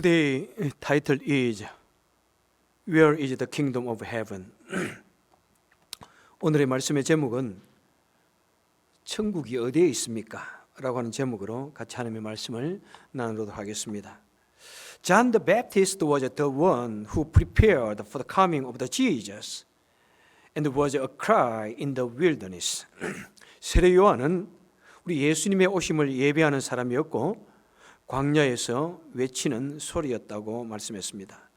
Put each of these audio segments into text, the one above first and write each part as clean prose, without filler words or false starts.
Today title is Where is the Kingdom of Heaven? 오늘의 말씀의 제목은 천국이 어디에 있습니까? 라고 하는 제목으로 같이 하나님의 말씀을 나누도록 하겠습니다. John the Baptist was the one who prepared for the coming of the Jesus and was a cry in the wilderness. 세례 요한은 우리 예수님의 오심을 예배하는 사람이었고 광야에서 외치는 소리였다고 말씀했습니다.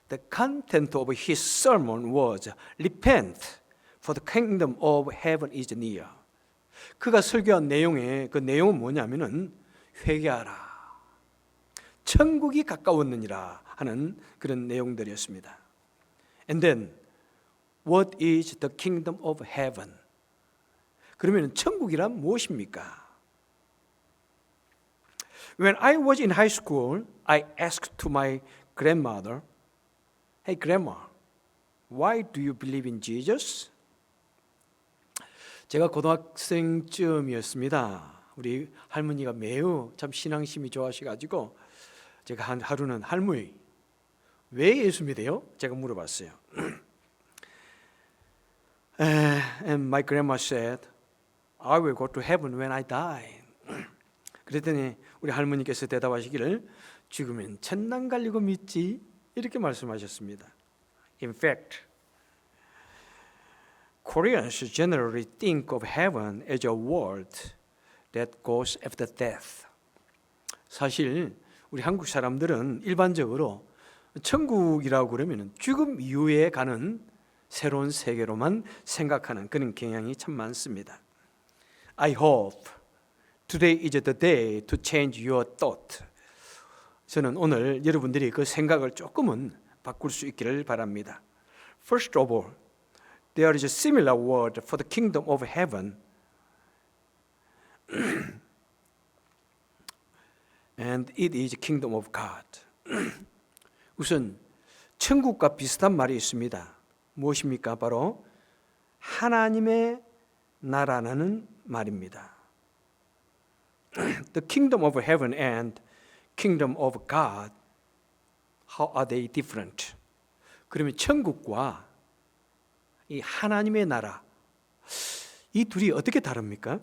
The content of his sermon was repent, for the kingdom of heaven is near. 그가 설교한 내용의 그 내용은 뭐냐면은 회개하라, 천국이 가까웠느니라 하는 그런 내용들이었습니다. And then, what is the kingdom of heaven? 그러면 천국이란 무엇입니까? When I was in high school, I asked to my grandmother, "Hey grandma, why do you believe in Jesus?" 제가 고등학생쯤이었습니다. 우리 할머니가 매우 참 신앙심이 좋아하셔가지고 제가 하루는 할머니, 왜 예수 믿어요? 제가 물어봤어요. And my grandma said, I will go to heaven when I die. 그랬더니 우리 할머니께서 대답하시기를 죽으면 천당 갈리고 믿지, 이렇게 말씀하셨습니다. In fact, Koreans generally think of heaven as a world that goes after death. 사실 우리 한국 사람들은 일반적으로 천국이라고 그러면 죽음 이후에 가는 새로운 세계로만 생각하는 그런 경향이 참 많습니다. I hope today is the day to change your thought. 저는 오늘 여러분들이 그 생각을 조금은 바꿀 수 있기를 바랍니다. First of all, there is a similar word for the kingdom of heaven. And it is the kingdom of God. 우선 천국과 비슷한 말이 있습니다. 무엇입니까? 바로 하나님의 나라라는 말입니다. The kingdom of heaven and kingdom of God, how are they different? 그러면 천국과 이 하나님의 나라, 이 둘이 어떻게 다릅니까?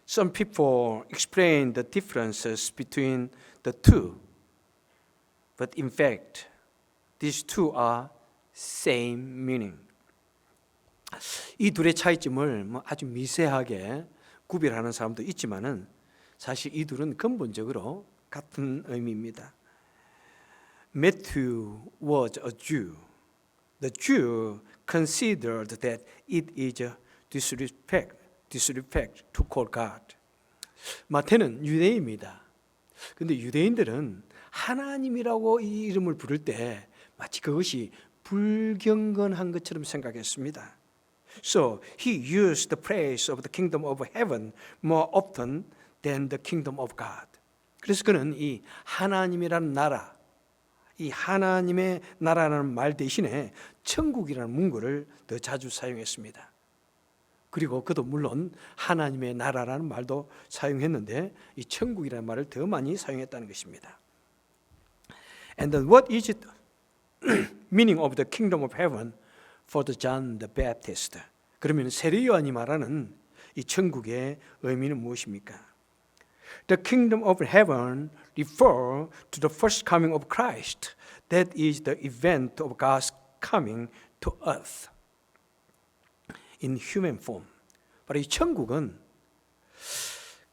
Some people explain the differences between the two, but in fact, these two are same meaning. 이 둘의 차이점을 아주 미세하게 구별하는 사람도 있지만은 사실 이 둘은 근본적으로 같은 의미입니다. Matthew was a Jew. The Jew considered that it is a disrespect to call God. 마태는 유대인입니다. 근데 유대인들은 하나님이라고 이 이름을 부를 때 마치 그것이 불경건한 것처럼 생각했습니다. So he used the praise of the kingdom of heaven more often than the kingdom of God. 그래서 그는 이 하나님이라는 나라, 이 하나님의 나라라는 말 대신에 천국이라는 문구를 더 자주 사용했습니다. 그리고 그도 물론 하나님의 나라라는 말도 사용했는데 이 천국이라는 말을 더 많이 사용했다는 것입니다. And then what is the meaning of the kingdom of heaven for the John the Baptist? 그러면 세례 요한이 말하는 이 천국의 의미는 무엇입니까? The kingdom of heaven refer to the first coming of Christ. That is the event of God's coming to earth in human form. 바로 이 천국은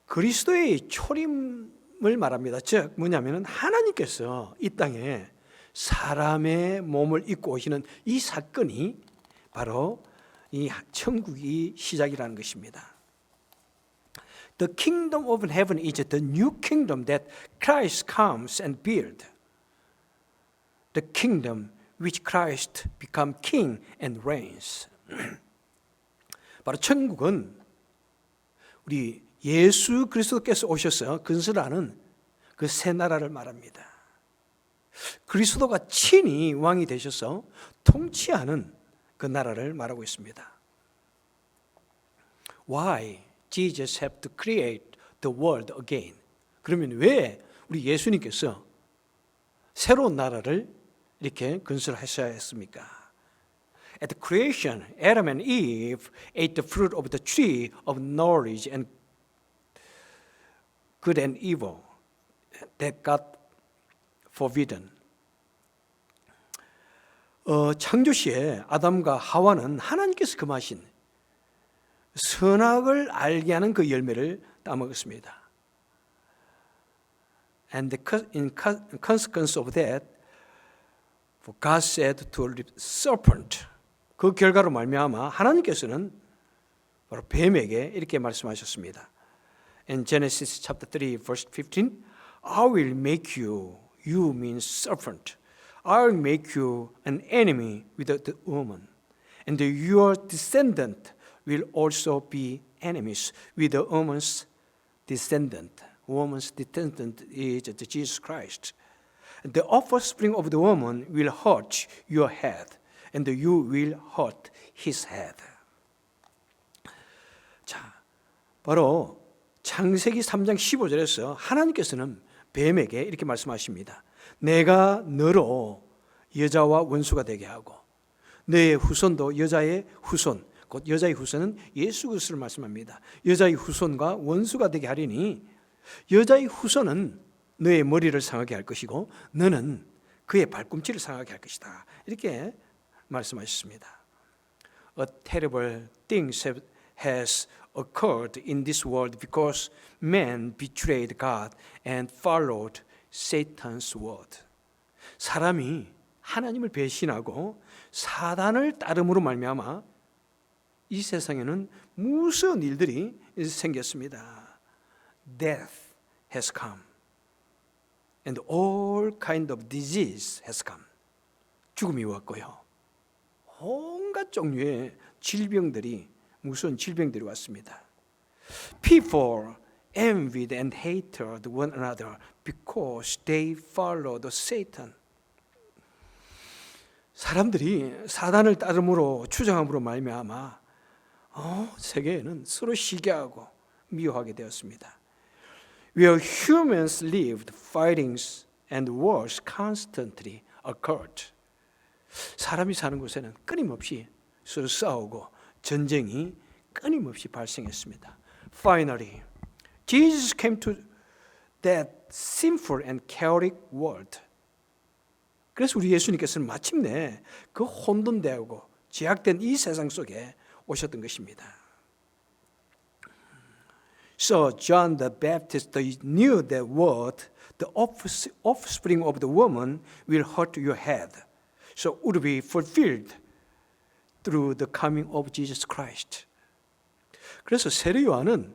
그리스도의 초림을 말합니다. 즉 뭐냐면은 하나님께서 이 땅에 사람의 몸을 입고 오시는 이 사건이 바로 이 천국이 시작이라는 것입니다. The kingdom of heaven is the new kingdom that Christ comes and build. The kingdom which Christ become king and reigns. 바로 천국은 우리 예수 그리스도께서 오셔서 건설하는 그 새 나라를 말합니다. 그리스도가 친히 왕이 되셔서 통치하는 그 나라를 말하고 있습니다. Why Jesus have to create the world again? 그러면 왜 우리 예수님께서 새로운 나라를 이렇게 건설하셔야 했습니까? At the creation, Adam and Eve ate the fruit of the tree of knowledge and good and evil that got forbidden. 창조시에 아담과 하와는 하나님께서 금하신 선악을 알게 하는 그 열매를 따먹었습니다. And in consequence of that, God said to the serpent, 그 결과로 말미암아 하나님께서는 바로 뱀에게 이렇게 말씀하셨습니다. In Genesis chapter 3, verse 15, I will make you, you means serpent, I will make you an enemy with the woman, and your descendant will also be enemies with the woman's descendant. Woman's descendant is Jesus Christ. The offspring of the woman will hurt your head, and you will hurt his head. 자, 바로 창세기 3장 15절에서 하나님께서는 뱀에게 이렇게 말씀하십니다. 내가 너로 여자와 원수가 되게 하고 너의 후손도 여자의 후손, 곧 여자의 후손은 예수 그리스도를 말씀합니다. 여자의 후손과 원수가 되게 하리니 여자의 후손은 너의 머리를 상하게 할 것이고 너는 그의 발꿈치를 상하게 할 것이다. 이렇게 말씀하셨습니다. A terrible thing has occurred in this world because man betrayed God and followed Satan's word. 사람이 하나님을 배신하고 사단을 따름으로 말미암아 이 세상에는 무서운 일들이 생겼습니다. Death has come, and all kind of disease has come. 죽음이 왔고요. 온갖 종류의 질병들이, 무서운 질병들이 왔습니다. People envied and hated one another because they followed Satan. 사람들이 사단을 따름으로 추종함으로 말미암아 세계에는 서로 시기하고 미워하게 되었습니다. Where humans lived, fightings and wars constantly occurred. 사람이 사는 곳에는 끊임없이 서로 싸우고 전쟁이 끊임없이 발생했습니다. Finally, Jesus came to that sinful and chaotic world. 그래서 우리 예수님께서는 마침내 그 혼돈되고 제약된 이 세상 속에 오셨던 것입니다. So John the Baptist knew that word, the offspring of the woman will hurt your head. So would be fulfilled through the coming of Jesus Christ. 그래서 세례 요한은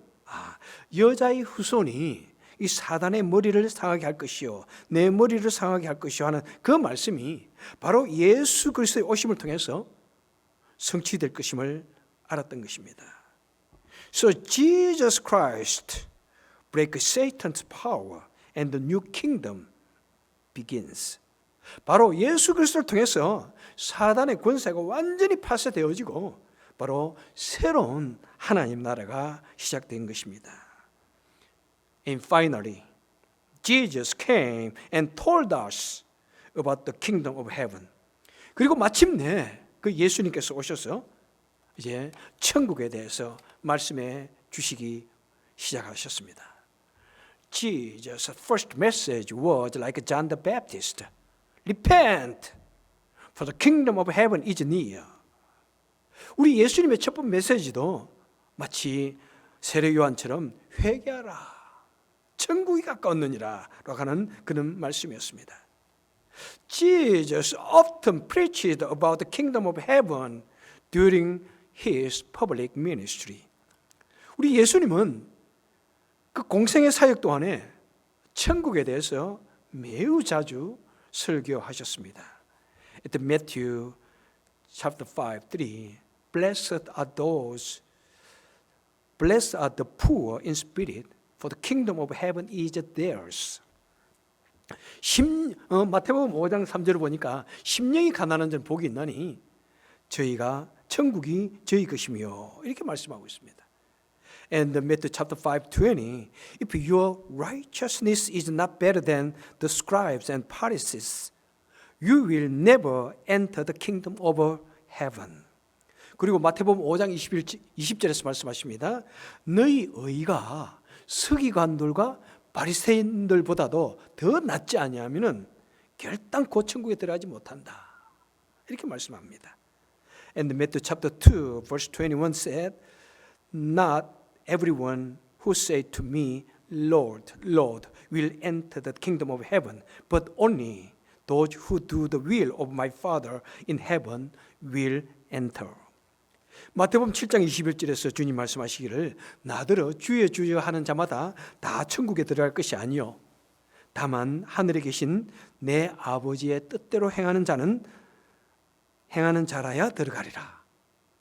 여자의 후손이 이 사단의 머리를 상하게 할 것이요 내 머리를 상하게 할 것이요 하는 그 말씀이 바로 예수 그리스도의 오심을 통해서 성취될 것임을 알았던 것입니다. So Jesus Christ break Satan's power and the new kingdom begins. 바로 예수 그리스도를 통해서 사단의 권세가 완전히 파쇄되어지고 바로 새로운 하나님 나라가 시작된 것입니다. And finally, Jesus came and told us about the kingdom of heaven. 그리고 마침내 그 예수님께서 오셔서 이제 천국에 대해서 말씀해 주시기 시작하셨습니다. Jesus' first message was like John the Baptist. Repent, for the kingdom of heaven is near. 우리 예수님의 첫 번째 메시지도 마치 세례 요한처럼 회개하라, 천국이 가까웠느니라 라고 하는 그런 말씀이었습니다. Jesus often preached about the kingdom of heaven during his public ministry. 우리 예수님은 그 공생의 사역 동안에 천국에 대해서 매우 자주 설교하셨습니다. At Matthew chapter 5:3, blessed are the poor in spirit, for the kingdom of heaven is theirs. 마태복음 5장 3절을 보니까 심령이 가난한 자는 복이 있나니 저희가 천국이 저희 것이며 이렇게 말씀하고 있습니다. And Matthew chapter 5:20, if your righteousness is not better than the scribes and Pharisees, you will never enter the kingdom of heaven. 그리고 마태복음 5장 20절에서 말씀하십니다. 너희 의가 서기관들과 바리새인들보다도 더 낫지 아니하면은 결단코 천국에 들어가지 못한다. 이렇게 말씀합니다. And Matthew chapter 2 verse 21 said, Not everyone who say to me, Lord, Lord, will enter the kingdom of heaven, but only those who do the will of my Father in heaven will enter. 마태복음 7장 21절에서 주님 말씀하시기를 나더러 주여 주여 하는 자마다 다 천국에 들어갈 것이 아니요 다만 하늘에 계신 내 아버지의 뜻대로 행하는 자라야 들어가리라.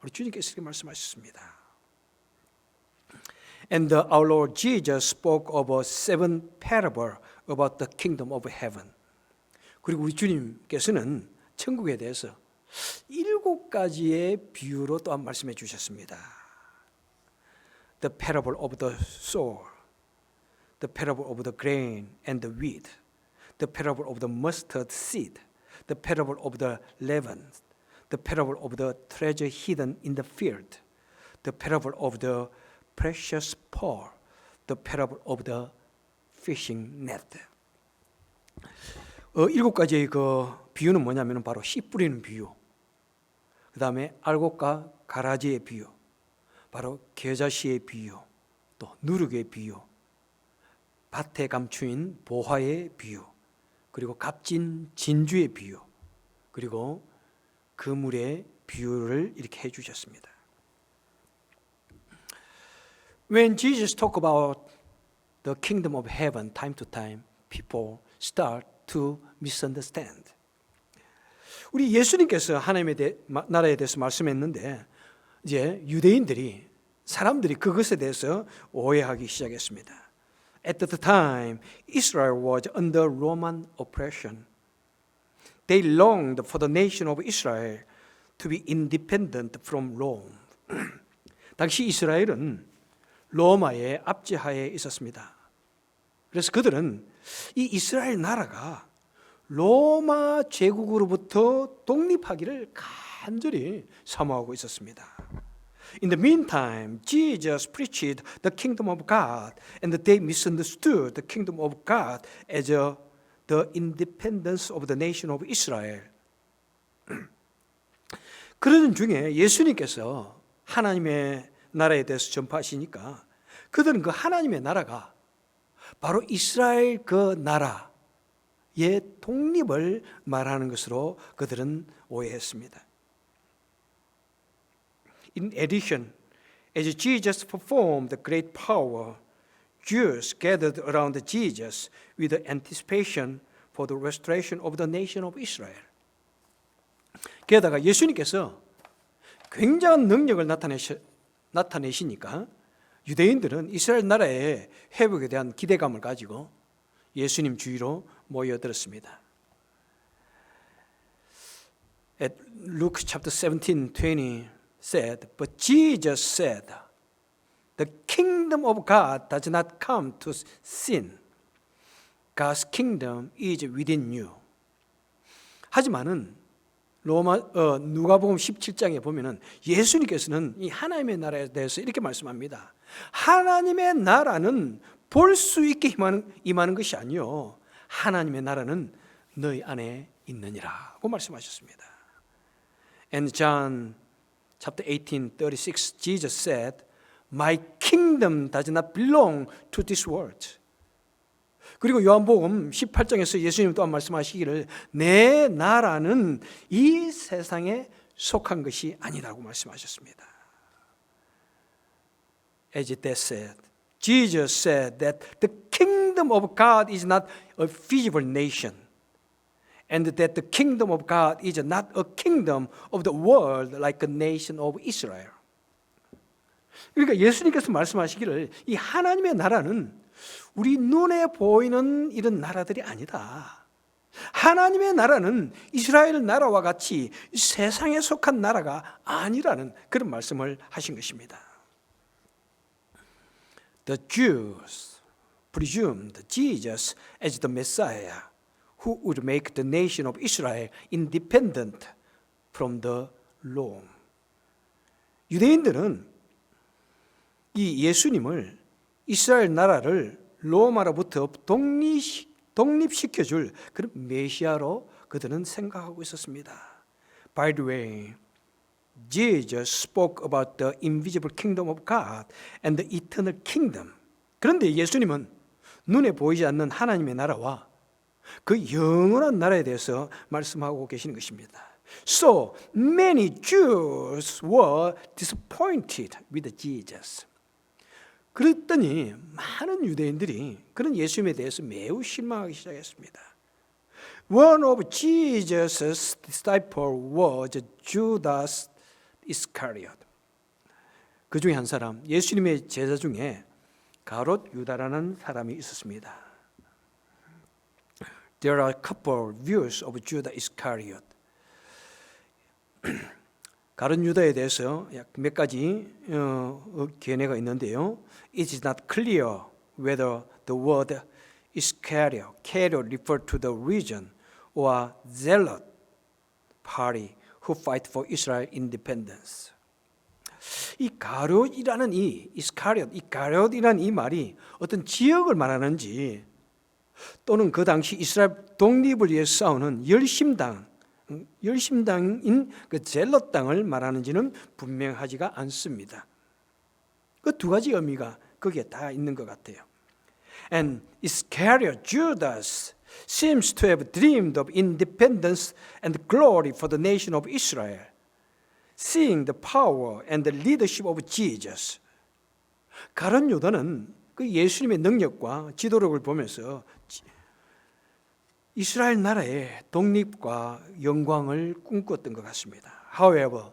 우리 주님께서 이렇게 말씀하셨습니다. And our Lord Jesus spoke of a 7 parable about the kingdom of heaven. 그리고 우리 주님께서는 천국에 대해서 7가지의 비유로 또한 말씀해 주셨습니다. The parable of the sower, the parable of the grain and the wheat, the parable of the mustard seed, the parable of the leaven, the parable of the treasure hidden in the field, the parable of the precious pearl, the parable of the fishing net. 7가지의 그 비유는 뭐냐면 바로 씨 뿌리는 비유, 그 다음에 알곡과 가라지의 비유, 바로 겨자씨의 비유, 또 누룩의 비유, 밭에 감추인 보화의 비유, 그리고 값진 진주의 비유, 그리고 그물의 비유를 이렇게 해주셨습니다. When Jesus talk about the kingdom of heaven, time to time, people start to misunderstand. 우리 예수님께서 하나님의 나라에 대해서 말씀했는데 이제 유대인들이 사람들이 그것에 대해서 오해하기 시작했습니다. At the time, Israel was under Roman oppression. They longed for the nation of Israel to be independent from Rome. 당시 이스라엘은 로마의 압제하에 있었습니다. 그래서 그들은 이 이스라엘 나라가 로마 제국으로부터 독립하기를 간절히 사모하고 있었습니다. In the meantime, Jesus preached the kingdom of God, and they misunderstood the kingdom of God as the independence of the nation of Israel. 그러던 중에 예수님께서 하나님의 나라에 대해서 전파하시니까 그들은 그 하나님의 나라가 바로 이스라엘 그 나라의 독립을 말하는 것으로 그들은 오해했습니다. In addition, as Jesus performed the great power, Jews gathered around Jesus with anticipation for the restoration of the nation of Israel. 게다가 예수님께서 굉장한 능력을 나타내시니까 유대인들은 이스라엘 나라의 회복에 대한 기대감을 가지고 예수님 주위로 모여들었습니다. At Luke chapter 17:20 said, but Jesus said, the kingdom of God does not come to sin. God's kingdom is within you. 하지만은 누가복음 17장에 보면은 예수님께서는 이 하나님의 나라에 대해서 이렇게 말씀합니다. 하나님의 나라는 볼 수 있게 임하는 것이 아니요 하나님의 나라는 너희 안에 있느니라고 말씀하셨습니다. And John chapter 18:36 Jesus said, My kingdom does not belong to this world. 그리고 요한복음 18장에서 예수님 또한 말씀하시기를 내 나라는 이 세상에 속한 것이 아니라고 말씀하셨습니다. As that said, Jesus said that the kingdom of God is not a visible nation, and that the kingdom of God is not a kingdom of the world like the nation of Israel. 그러니까 예수님께서 말씀하시기를 이 하나님의 나라는 우리 눈에 보이는 이런 나라들이 아니다. 하나님의 나라는 이스라엘 나라와 같이 세상에 속한 나라가 아니라는 그런 말씀을 하신 것입니다. The Jews presumed Jesus as the Messiah who would make the nation of Israel independent from the Rome. 유대인들은 이 예수님을 이스라엘 나라를 로마로부터 독립시켜줄 그런 메시아로 그들은 생각하고 있었습니다. By the way, Jesus spoke about the invisible kingdom of God and the eternal kingdom. 그런데 예수님은 눈에 보이지 않는 하나님의 나라와 그 영원한 나라에 대해서 말씀하고 계시는 것입니다. So many Jews were disappointed with Jesus. 그랬더니 많은 유대인들이 그런 예수님에 대해서 매우 실망하기 시작했습니다. One of Jesus' disciples was Judas Iscariot. 그 중에 한 사람, 예수님의 제자 중에 가롯 유다라는 사람이 있었습니다. There are a couple views of Judas Iscariot. 가룟 유다에 대해서 약 몇 가지 견해가 있는데요. It is not clear whether the word Iscariot referred to the region or zealot party who fight for Israel independence. 이 가룟이라는 이 가룟이라는 이 말이 어떤 지역을 말하는지 또는 그 당시 이스라엘 독립을 위해 싸우는 열심당인 그 젤롯 당을 말하는지는 분명하지가 않습니다. 그 두 가지 의미가 거기에 다 있는 것 같아요. And Iscariot Judas seems to have dreamed of independence and glory for the nation of Israel, seeing the power and the leadership of Jesus. 가룟 유다는 그 예수님의 능력과 지도력을 보면서 이스라엘 나라의 독립과 영광을 꿈꿨던 것 같습니다. However,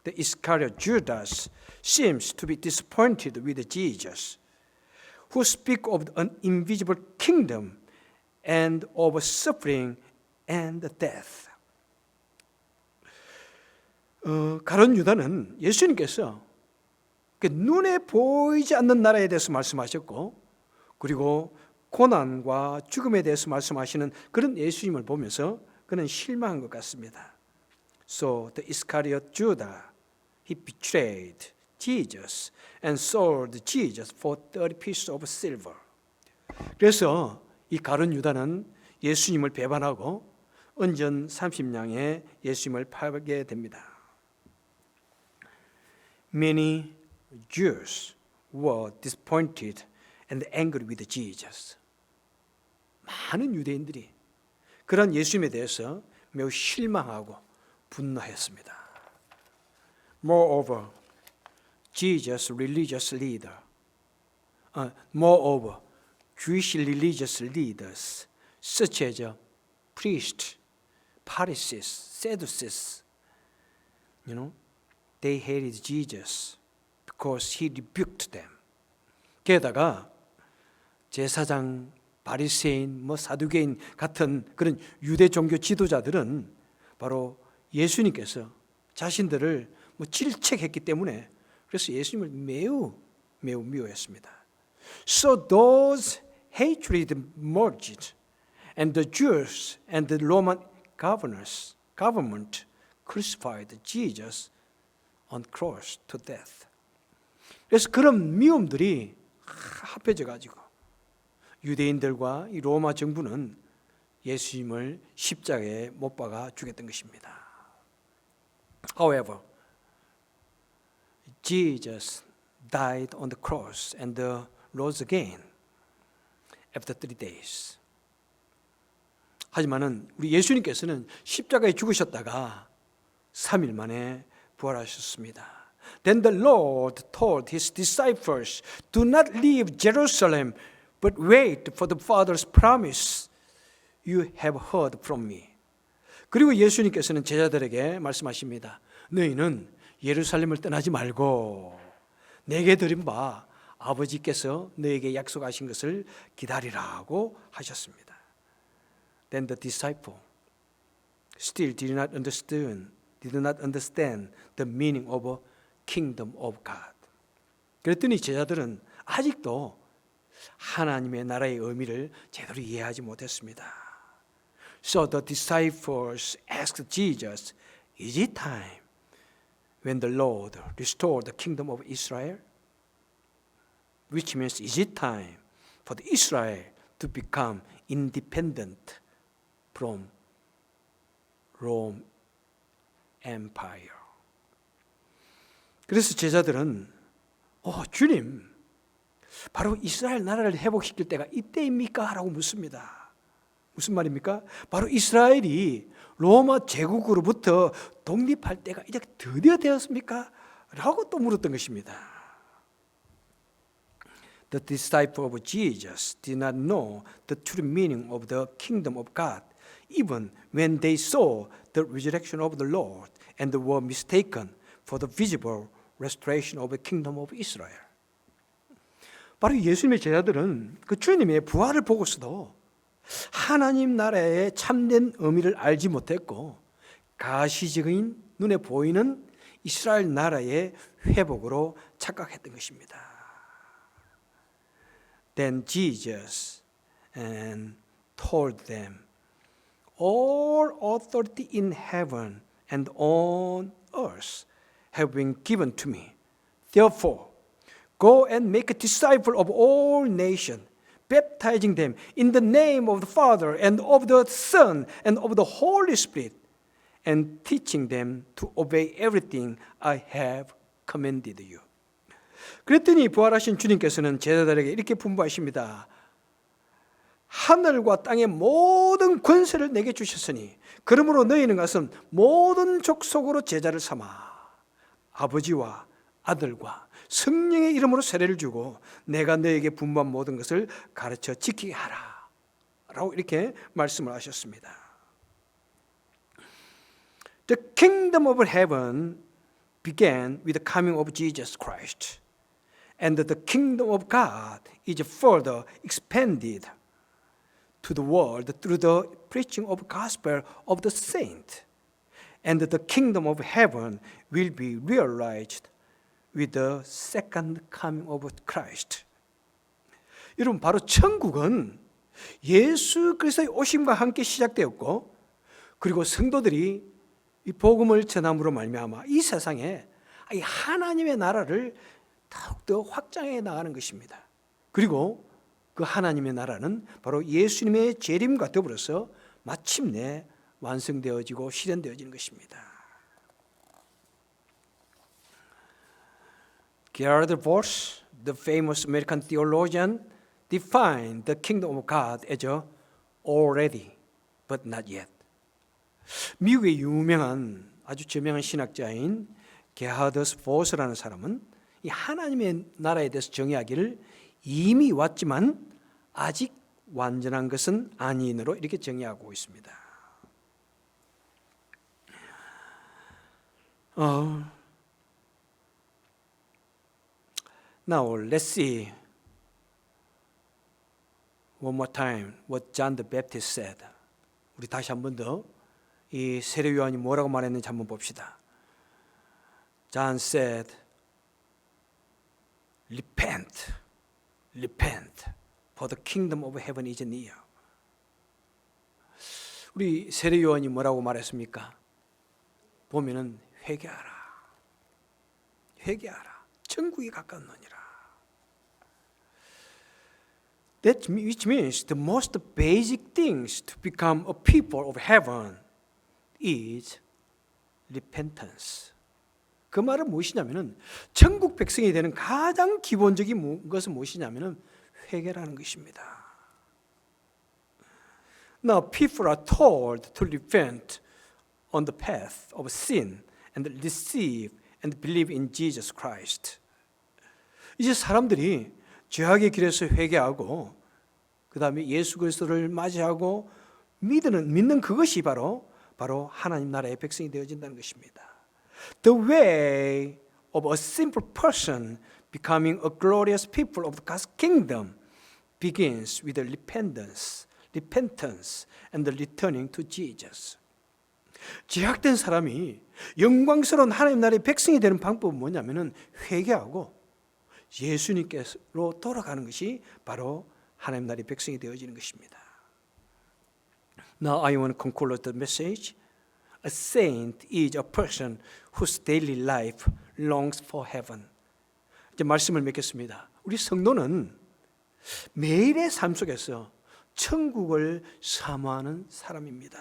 the Iscariot Judas seems to be disappointed with Jesus, who speaks of an invisible kingdom and of suffering and death. 가룟 유다는 예수님께서 눈에 보이지 않는 나라에 대해서 말씀하셨고, 그리고 고난과 죽음에 대해서 말씀하시는 그런 예수님을 보면서 그는 실망한 것 같습니다. So the Iscariot Judah, he betrayed Jesus and sold Jesus for 30 pieces of silver. 그래서 이 가룟 유다는 예수님을 배반하고 은전 30냥에 예수님을 팔게 됩니다. Many Jews were disappointed and angry with Jesus. 많은 유대인들이 그런 예수님에 대해서 매우 실망하고 분노했습니다. Moreover, Jesus' religious leader, moreover, Jewish religious leaders such as priests, Pharisees, Sadducees, they hated Jesus because he rebuked them. 게다가 제사장, 바리새인, 사두개인 같은 그런 유대 종교 지도자들은 바로 예수님께서 자신들을 질책했기 때문에 그래서 예수님을 매우 미워했습니다. So those hatred merged, and the Jews and the Roman government crucified Jesus on cross to death. 그래서 그런 미움들이 합해져 가지고 유대인들과 이 로마 정부는 예수님을 십자가에 못 박아 죽였던 것입니다. However, Jesus died on the cross and rose again after 3 days. 하지만은 우리 예수님께서는 십자가에 죽으셨다가 3일 만에 부활하셨습니다. Then the Lord told his disciples, "Do not leave Jerusalem, but wait for the Father's promise you have heard from me." 그리고 예수님께서는 제자들에게 말씀하십니다. 너희는 예루살렘을 떠나지 말고 내게 드린 바 아버지께서 너에게 약속하신 것을 기다리라고 하셨습니다. Then the disciple still did not understand the meaning of kingdom of God. 그랬더니 제자들은 아직도 하나님의 나라의 의미를 제대로 이해하지 못했습니다. So the disciples asked Jesus, "Is it time when the Lord restored the kingdom of Israel?" Which means, is it time for the Israel to become independent from Rome Empire? 그래서 제자들은 주님, 바로 이스라엘 나라를 회복시킬 때가 이때입니까? 라고 묻습니다. 무슨 말입니까? 바로 이스라엘이 로마 제국으로부터 독립할 때가 이제 드디어 되었습니까? 라고 또 물었던 것입니다. The disciples of Jesus did not know the true meaning of the kingdom of God, even when they saw the resurrection of the Lord and were mistaken for the visible restoration of the kingdom of Israel. 바로 예수님의 제자들은 그 주님의 부활을 보고서도 하나님 나라의 참된 의미를 알지 못했고 가시적인 눈에 보이는 이스라엘 나라의 회복으로 착각했던 것입니다. Then Jesus told them, "All authority in heaven and on earth have been given to me. Therefore, go and make a disciple of all nations, baptizing them in the name of the Father and of the Son and of the Holy Spirit, and teaching them to obey everything I have commanded you." 그랬더니 부활하신 주님께서는 제자들에게 이렇게 분부하십니다. 하늘과 땅의 모든 권세를 내게 주셨으니 그러므로 너희는 가서 모든 족속으로 제자를 삼아 아버지와 아들과 성령의 이름으로 세례를 주고 내가 너에게 분부한 모든 것을 가르쳐 지키게 하라 라고 이렇게 말씀을 하셨습니다. The kingdom of heaven began with the coming of Jesus Christ, and the kingdom of God is further expanded to the world through the preaching of the gospel of the saint, and the kingdom of heaven will be realized with the second coming of Christ. 여러분, 바로 천국은 예수 그리스도의 오심과 함께 시작되었고, 그리고 성도들이 이 복음을 전함으로 말미암아 이 세상에 이 하나님의 나라를 더욱더 확장해 나가는 것입니다. 그리고 그 하나님의 나라는 바로 예수님의 재림과 더불어서 마침내 완성되어지고 실현되어지는 것입니다. Gerhard Voss, the famous American theologian, defined the kingdom of God as already, but not yet. 미국의 유명한 아주 저명한 신학자인 게하드 보스라는 사람은 이 하나님의 나라에 대해서 정의하기를 이미 왔지만 아직 완전한 것은 아니인으로 이렇게 정의하고 있습니다. Now let's see one more time what John the Baptist said. 우리 다시 한 번 더 이 세례 요한이 뭐라고 말했는지 한번 봅시다. John said, "Repent, repent, for the kingdom of heaven is near." 우리 세례 요한이 뭐라고 말했습니까? 보면은 회개하라, 회개하라, 천국이 가까웠느니라. That which means the most basic things to become a people of heaven is repentance. 그 말은 무엇이냐면은 천국 백성이 되는 가장 기본적인 것은 무엇이냐면은 회개라는 것입니다. Now people are told to repent on the path of sin and receive and believe in Jesus Christ. 이제 사람들이 죄악의 길에서 회개하고 그 다음에 예수 그리스도를 맞이하고 믿는 그것이 바로 하나님 나라의 백성이 되어진다는 것입니다. The way of a simple person becoming a glorious people of God's kingdom begins with repentance and returning to Jesus. 죄악된 사람이 영광스러운 하나님 나라의 백성이 되는 방법은 뭐냐면은 회개하고 예수님께로 돌아가는 것이 바로 하나님 나라의 백성이 되어지는 것입니다. Now I want to conclude the message. A saint is a person whose daily life longs for heaven. 이제 말씀을 맺겠습니다. 우리 성도는 매일의 삶 속에서 천국을 사모하는 사람입니다.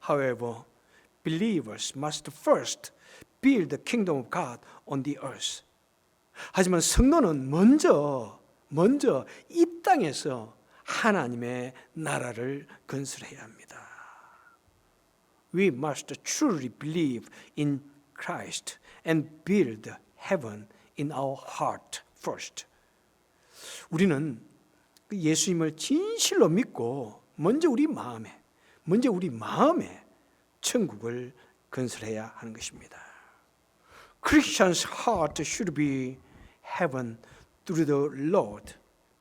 However, believers must first build the kingdom of God on the earth. 하지만 성도는 먼저 이 땅에서 하나님의 나라를 건설해야 합니다. We must truly believe in Christ and build heaven in our heart first. 우리는 예수님을 진실로 믿고 먼저 우리 마음에 천국을 건설해야 하는 것입니다. Christian's heart should be heaven through the Lord,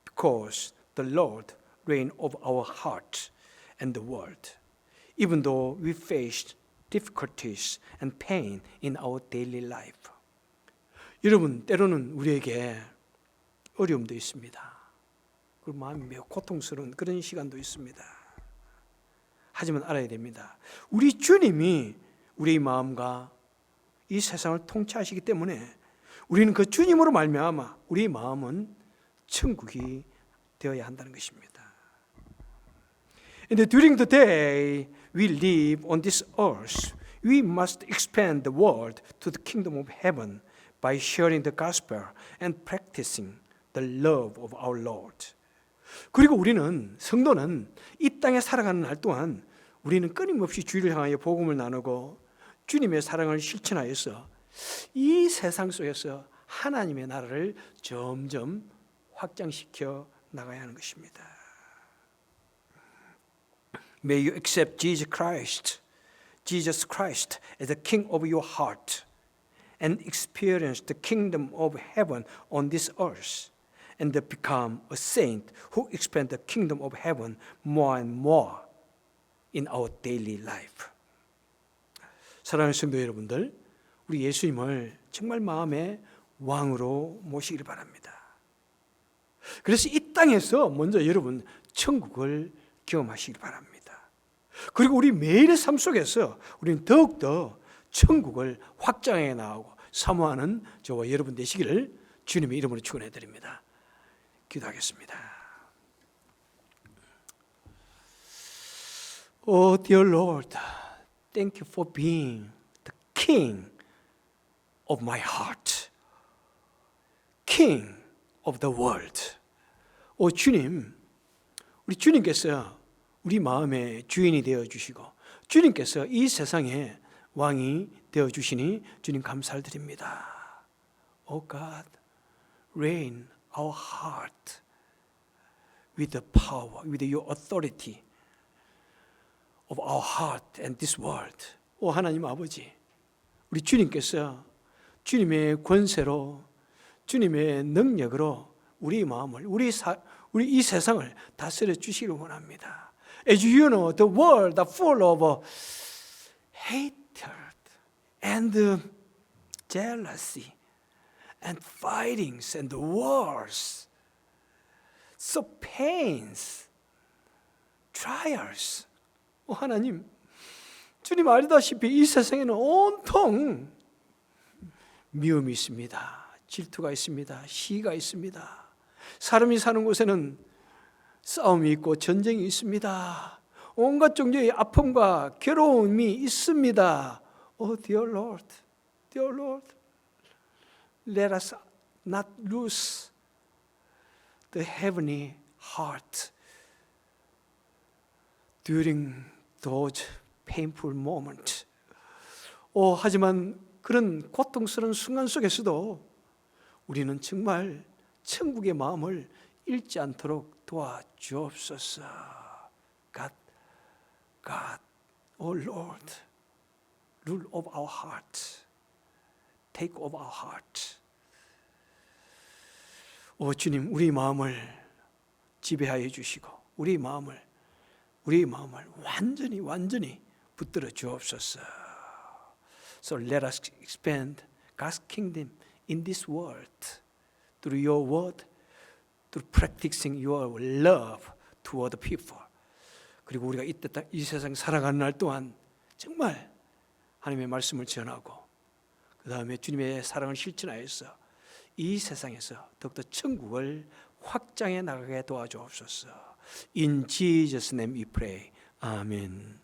because the Lord reigns over our heart and the world. Even though we face difficulties and pain in our daily life. 여러분, 때로는 우리에게 어려움도 있습니다. 그리고 마음이 매우 고통스러운 그런 시간도 있습니다. 하지만 알아야 됩니다. 우리 주님이 우리의 마음과 이 세상을 통치하시기 때문에 우리는 그 주님으로 말미암아 우리의 마음은 천국이 되어야 한다는 것입니다. And during the day we live on this earth, we must expand the world to the kingdom of heaven by sharing the gospel and practicing the love of our Lord. 그리고 우리는 성도는 이 땅에 살아가는 날 동안 우리는 끊임없이 주의를 향하여 복음을 나누고 주님의 사랑을 실천하여서 이 세상 속에서 하나님의 나라를 점점 확장시켜 나가야 하는 것입니다. May you accept Jesus Christ as the King of your heart and experience the kingdom of heaven on this earth and become a saint who expand the kingdom of heaven more and more in our daily life. 사랑하는 성도 여러분들, 우리 예수님을 정말 마음의 왕으로 모시기를 바랍니다. 그래서 이 땅에서 먼저 여러분 천국을 경험하시길 바랍니다. 그리고 우리 매일의 삶 속에서 우리는 더욱더 천국을 확장해 나가고 사모하는 저와 여러분 되시기를 주님의 이름으로 축원해 드립니다. 기도하겠습니다. Oh dear Lord, thank you for being the King of my heart, King of the world. 오 주님, 우리 주님께서 우리 마음의 주인이 되어 주시고 주님께서 이 세상의 왕이 되어 주시니 주님 감사를 드립니다. Oh God, reign our heart with the power, with your authority of our heart and this world. 오 하나님 아버지, 우리 주님께서 주님의 권세로 주님의 능력으로 우리 마음을 우리 이 세상을 다스려 주시기를 원합니다. As you know, the world is full of hatred and jealousy and fightings and wars, so pains, trials. 하나님, 주님 알다시피 이 세상에는 온통 미움이 있습니다. 질투가 있습니다. 시기가 있습니다. 사람이 사는 곳에는 싸움이 있고 전쟁이 있습니다. 온갖 종류의 아픔과 괴로움이 있습니다. Oh dear Lord, dear Lord, let us not lose the heavenly heart during those painful moments. 하지만 그런 고통스러운 순간 속에서도 우리는 정말 천국의 마음을 잃지 않도록 도와주옵소서. God, oh Lord, rule of our heart, take over our heart. 오 주님, 우리 마음을 지배하여 주시고 우리 마음을 완전히 붙들어 주옵소서. So let us expand God's kingdom in this world through your word, through practicing your love toward the people. 그리고 우리가 이 세상 살아가는 날 동안 정말 하나님의 말씀을 전하고 그 다음에 주님의 사랑을 실천하여서 이 세상에서 더욱더 천국을 확장해 나가게 도와주옵소서. In Jesus' name we pray. 아멘.